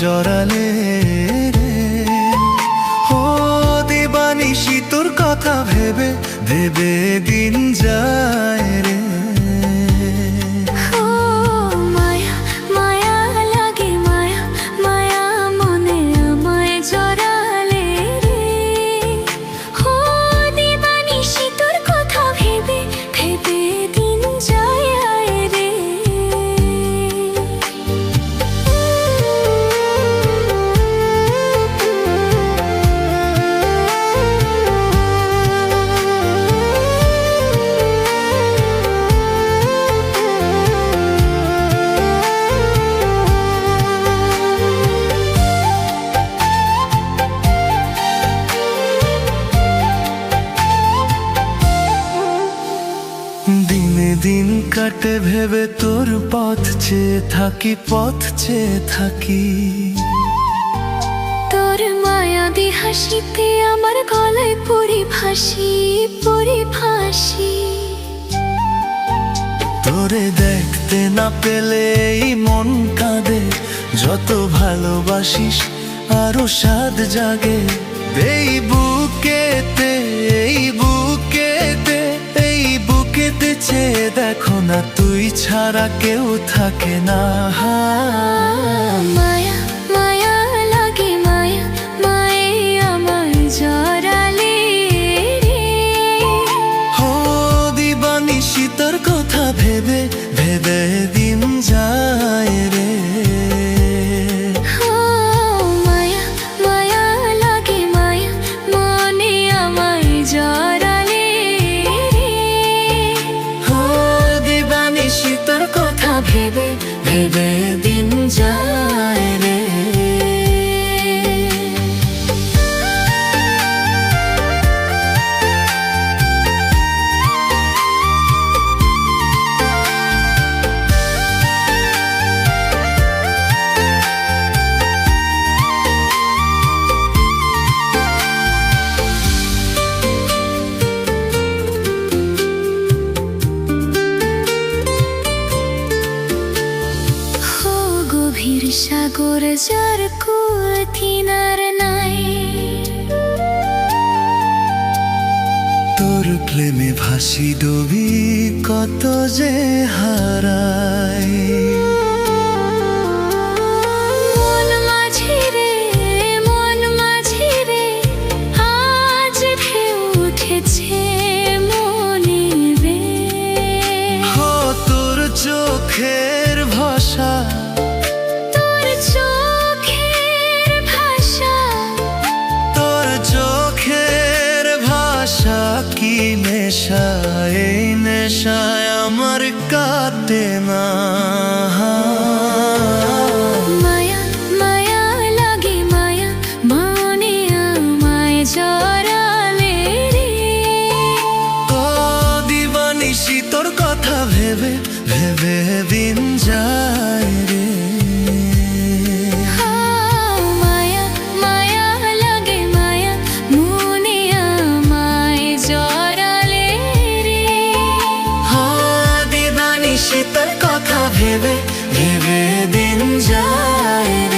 জড়ালে রে। ও দিবানিশি তোর কথা ভেবে ভেবে দিন যায় রে। দিনে দিন কাটে ভেবে তোর পথ চেয়ে থাকি, পথ চেয়ে থাকি। তোর মায়াবী হাসিতে আমার গলায় পড়ি ফাঁসি, পড়ি ফাঁসি। তোরে দেখতে না পেলে এই মন কাঁদে, যত ভালোবাসিস আরো স্বাদ জাগে। এই বুকেতে, এই বুকেতে, এই বুকেতে চেয়ে দেখো না, তুই ছাড়া কেউ থাকে না। মায়া মায়া লাগে মায়া, মায়ে আমার জড়ালে রে। ও দিবানিশি তোর কথা ভেবে ভেবে দিন যায় রে। ভেবে ভেবে দিন যায় রে। গভীর সাগর যার কুল কিনার নাই, তোর প্রেমে ভাসি ডুবি কত যে হারাই। মন মাঝি রে, মন মাঝি রে, আজ ঢেউ উঠেছে মনে রে। ও তোর চোখের ভাষা, কি নেশা, এই নেশায় আমার কাটে না। মায়া মায়া লাগে মায়া, মনে আমায় জড়ালে রে। ও দিবানিশি তোর কথা ভেবে ভেবে দিন যায় রে। তোর কথা ভেবে ভেবে দিন যায়।